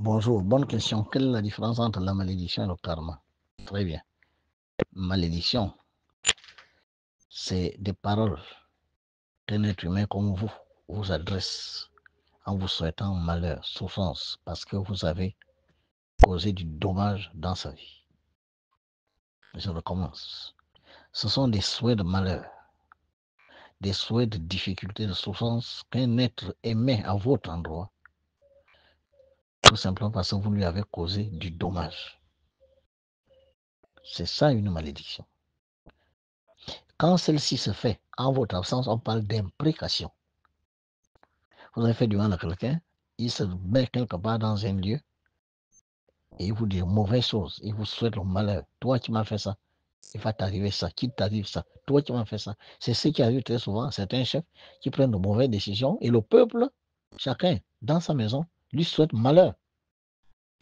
Bonjour, bonne question. Quelle est la différence entre la malédiction et le karma? Très bien. Malédiction, c'est des paroles qu'un être humain comme vous adresse en vous souhaitant malheur, souffrance, parce que vous avez causé du dommage dans sa vie. Je recommence. Ce sont des souhaits de malheur, des souhaits de difficulté, de souffrance qu'un être émet à votre endroit, tout simplement parce que vous lui avez causé du dommage. C'est ça une malédiction. Quand celle-ci se fait en votre absence, on parle d'imprécation. Vous avez fait du mal à quelqu'un, il se met quelque part dans un lieu et il vous dit mauvaise chose, il vous souhaite le malheur. Toi qui m'as fait ça, il va t'arriver ça, qu'il t'arrive ça, toi qui m'as fait ça. C'est ce qui arrive très souvent à certains chefs qui prennent de mauvaises décisions et le peuple, chacun dans sa maison, lui souhaite malheur.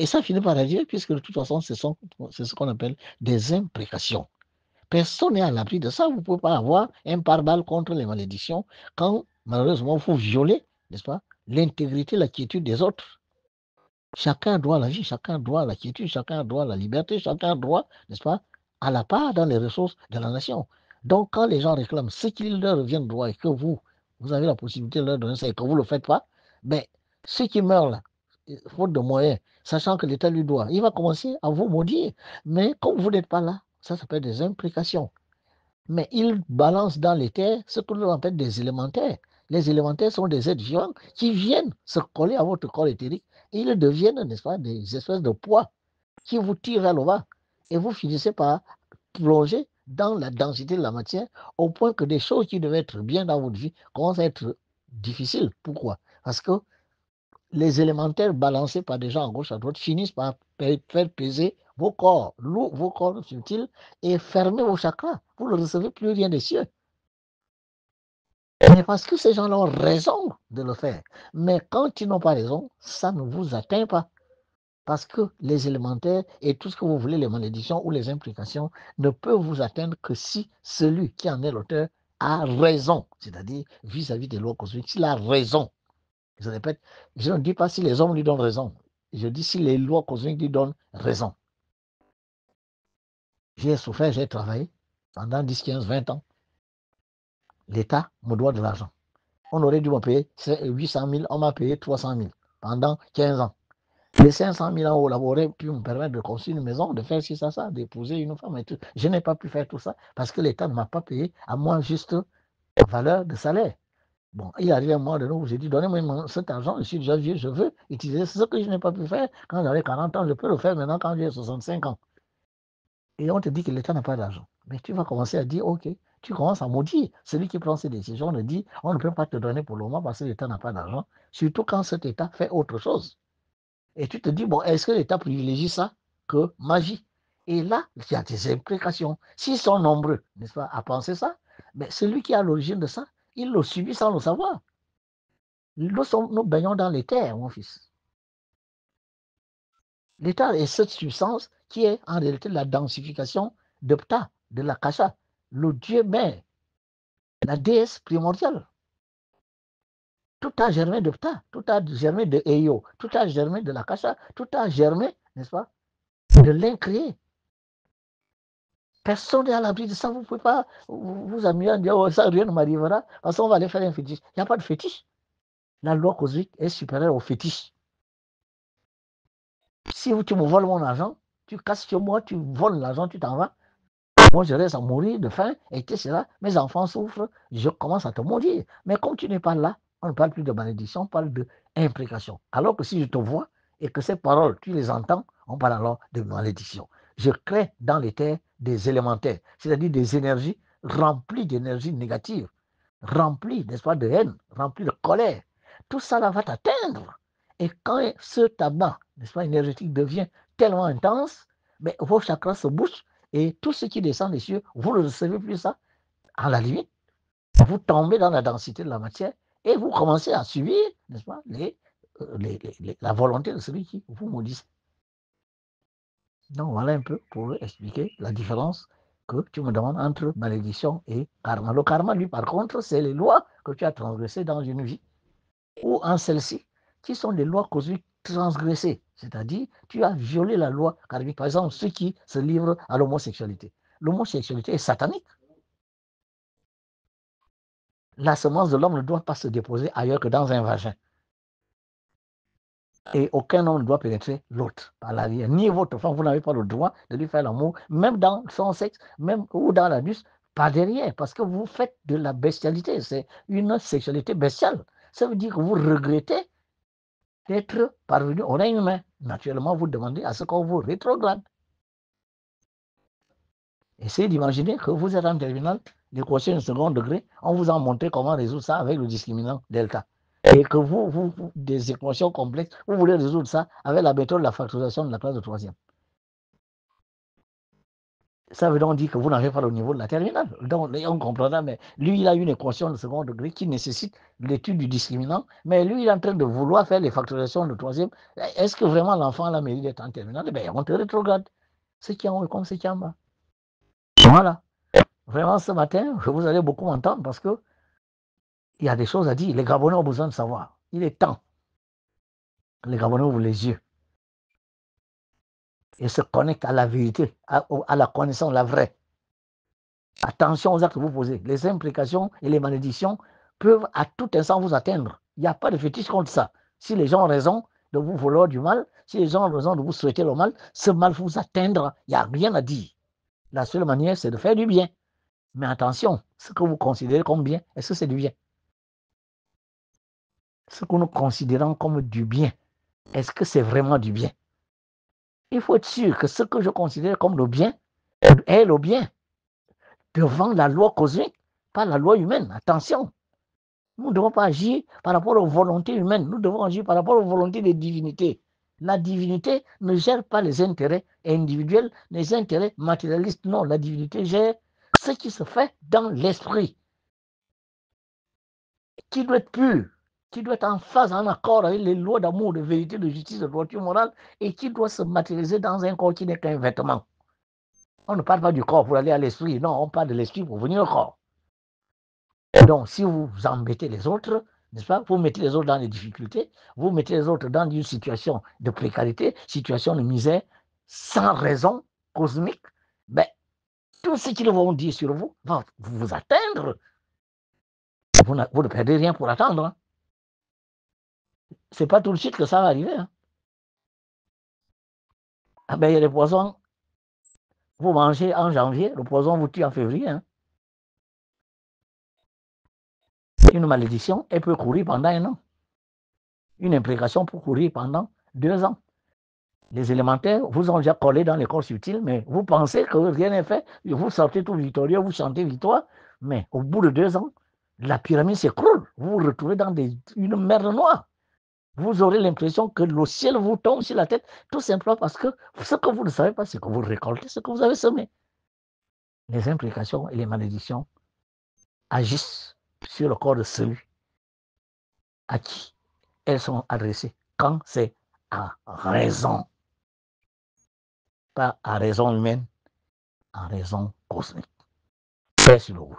Et ça finit par arriver puisque de toute façon, c'est ce qu'on appelle des imprécations. Personne n'est à l'abri de ça. Vous ne pouvez pas avoir un pare-balles contre les malédictions quand malheureusement vous violez, n'est-ce pas, l'intégrité, la quiétude des autres. Chacun a droit à la vie, chacun a droit à la quiétude, chacun a droit à la liberté, chacun a droit, n'est-ce pas, à la part dans les ressources de la nation. Donc quand les gens réclament ce qui leur revient de droit et que vous avez la possibilité de leur donner ça et que vous ne le faites pas, ben, ceux qui meurent là, faute de moyens, sachant que l'État lui doit, il va commencer à vous maudire. Mais comme vous n'êtes pas là, ça s'appelle des implications. Mais il balance dans les terres ce que l'on appelle des élémentaires. Les élémentaires sont des êtres vivants qui viennent se coller à votre corps éthérique et ils deviennent, n'est-ce pas, des espèces de poids qui vous tirent vers le bas. Et vous finissez par plonger dans la densité de la matière au point que des choses qui devaient être bien dans votre vie commencent à être difficiles. Pourquoi? Parce que les élémentaires balancés par des gens à gauche, à droite, finissent par faire peser vos corps lourds, vos corps subtils et fermer vos chakras. Vous ne recevez plus rien des cieux. Mais parce que ces gens-là ont raison de le faire. Mais quand ils n'ont pas raison, ça ne vous atteint pas. Parce que les élémentaires et tout ce que vous voulez, les malédictions ou les implications, ne peuvent vous atteindre que si celui qui en est l'auteur a raison. C'est-à-dire vis-à-vis des lois cosmiques, s'il a raison. Je répète, je ne dis pas si les hommes lui donnent raison. Je dis si les lois cosmiques lui donnent raison. J'ai souffert, j'ai travaillé pendant 10, 15, 20 ans. L'État me doit de l'argent. On aurait dû me payer 800 000, on m'a payé 300 000 pendant 15 ans. Les 500 000 euros auraient pu me permettre de construire une maison, de faire ci, ça, d'épouser une femme et tout. Je n'ai pas pu faire tout ça parce que l'État ne m'a pas payé à moi juste la valeur de salaire. Bon, il arrive un moment donné où j'ai dit, donnez-moi cet argent, je suis déjà vieux, je veux utiliser ce que je n'ai pas pu faire quand j'avais 40 ans, je peux le faire maintenant quand j'ai 65 ans. Et on te dit que l'État n'a pas d'argent. Mais tu vas commencer à dire, ok, tu commences à maudire. Celui qui prend ces décisions, on dit, on ne peut pas te donner pour le moment parce que l'État n'a pas d'argent, surtout quand cet État fait autre chose. Et tu te dis, bon, est-ce que l'État privilégie ça que ma vie? Et là, il y a des implications. S'ils sont nombreux, n'est-ce pas, à penser ça, mais celui qui est à l'origine de ça, il le subit sans le savoir. Nous baignons dans les terres, mon fils. L'état est cette substance qui est en réalité la densification de Ptah, de l'Akasha, le dieu mère, la déesse primordiale. Tout a germé de Ptah, tout a germé de Eyo, tout a germé de l'Akasha, tout a germé, n'est-ce pas, de l'incréé. Personne n'est à l'abri de ça. Vous ne pouvez pas vous amuser à dire, oh, ça, rien ne m'arrivera, parce qu'on va aller faire un fétiche. Il n'y a pas de fétiche. La loi cosmique est supérieure au fétiche. Si tu me voles mon argent, tu casses sur moi, tu voles l'argent, tu t'en vas. Moi, je reste à mourir de faim, et etc. Mes enfants souffrent, je commence à te maudire. Mais comme tu n'es pas là, on ne parle plus de malédiction, on parle d'imprécation. Alors que si je te vois et que ces paroles, tu les entends, on parle alors de malédiction. Je crée dans les terres des élémentaires, c'est-à-dire des énergies remplies d'énergie négative, remplies, n'est-ce pas, de haine, remplies de colère. Tout ça là va t'atteindre. Et quand ce tabac, n'est-ce pas, énergétique devient tellement intense, mais vos chakras se bouchent et tout ce qui descend des cieux, vous ne recevez plus ça. À la limite, vous tombez dans la densité de la matière et vous commencez à subir, n'est-ce pas, la volonté de celui qui vous maudit. Donc voilà un peu pour expliquer la différence que tu me demandes entre malédiction et karma. Le karma, lui, par contre, c'est les lois que tu as transgressées dans une vie ou en celle-ci. qui sont des lois cosmiques transgressées. C'est-à-dire, tu as violé la loi karmique. Par exemple, ceux qui se livrent à l'homosexualité. L'homosexualité est satanique. La semence de l'homme ne doit pas se déposer ailleurs que dans un vagin. Et aucun homme ne doit pénétrer l'autre par l'arrière. Ni votre femme, vous n'avez pas le droit de lui faire l'amour, même dans son sexe, même ou dans l'anus, par derrière, parce que vous faites de la bestialité. C'est une sexualité bestiale. Ça veut dire que vous regrettez d'être parvenu au règne humain. Naturellement, vous demandez à ce qu'on vous rétrograde. Essayez d'imaginer que vous êtes en terminale, l'équation de second degré, on vous a montré comment résoudre ça avec le discriminant delta. Et que vous des équations complexes, vous voulez résoudre ça avec la méthode de la factorisation de la classe de troisième. Ça veut donc dire que vous n'avez pas le niveau de la terminale. Donc, on comprendra, mais lui, il a une équation de second degré qui nécessite l'étude du discriminant, mais lui, il est en train de vouloir faire les factorisations de troisième. Est-ce que vraiment l'enfant a la mérite d'être en terminale? Eh bien, on te rétrograde. Ce qui est en haut comme ce qui est en bas. Voilà. Vraiment, ce matin, vous allez beaucoup entendre parce que il y a des choses à dire. Les Gabonais ont besoin de savoir. Il est temps. Les Gabonais ouvrent les yeux et se connectent à la vérité, à la connaissance, la vraie. Attention aux actes que vous posez. Les implications et les malédictions peuvent à tout instant vous atteindre. Il n'y a pas de fétiche contre ça. Si les gens ont raison de vous vouloir du mal, si les gens ont raison de vous souhaiter le mal, ce mal vous atteindra. Il n'y a rien à dire. La seule manière, c'est de faire du bien. Mais attention, ce que vous considérez comme bien, est-ce que c'est du bien? Ce que nous considérons comme du bien, est-ce que c'est vraiment du bien? Il faut être sûr que ce que je considère comme le bien est le bien devant la loi cosmique, pas la loi humaine. Attention, nous ne devons pas agir par rapport aux volontés humaines, nous devons agir par rapport aux volontés des divinités. La divinité ne gère pas les intérêts individuels, les intérêts matérialistes. Non, la divinité gère ce qui se fait dans l'esprit, qui doit être pur, qui doit être en phase, en accord avec les lois d'amour, de vérité, de justice, de droiture morale, et qui doit se matérialiser dans un corps qui n'est qu'un vêtement. On ne parle pas du corps pour aller à l'esprit, non, on parle de l'esprit pour venir au corps. Donc, si vous embêtez les autres, n'est-ce pas, vous mettez les autres dans les difficultés, vous mettez les autres dans une situation de précarité, situation de misère, sans raison cosmique, ben, tout ce qu'ils vont dire sur vous va vous atteindre. Vous ne perdez rien pour attendre. Hein. Ce n'est pas tout de suite que ça va arriver. Hein. Ah ben, il y a des poisons, vous mangez en janvier, le poison vous tue en février. Hein. Une malédiction, elle peut courir pendant 1 an. Une imprécation peut courir pendant 2 ans. Les élémentaires vous ont déjà collé dans les corps subtils, mais vous pensez que rien n'est fait, vous sortez tout victorieux, vous chantez victoire, mais au bout de 2 ans, la pyramide s'écroule. Vous vous retrouvez dans une mer noire. Vous aurez l'impression que le ciel vous tombe sur la tête, tout simplement parce que ce que vous ne savez pas, c'est que vous récoltez ce que vous avez semé. Les implications et les malédictions agissent sur le corps de celui à qui elles sont adressées quand c'est à raison, pas à raison humaine, à raison cosmique. Paix sur le route.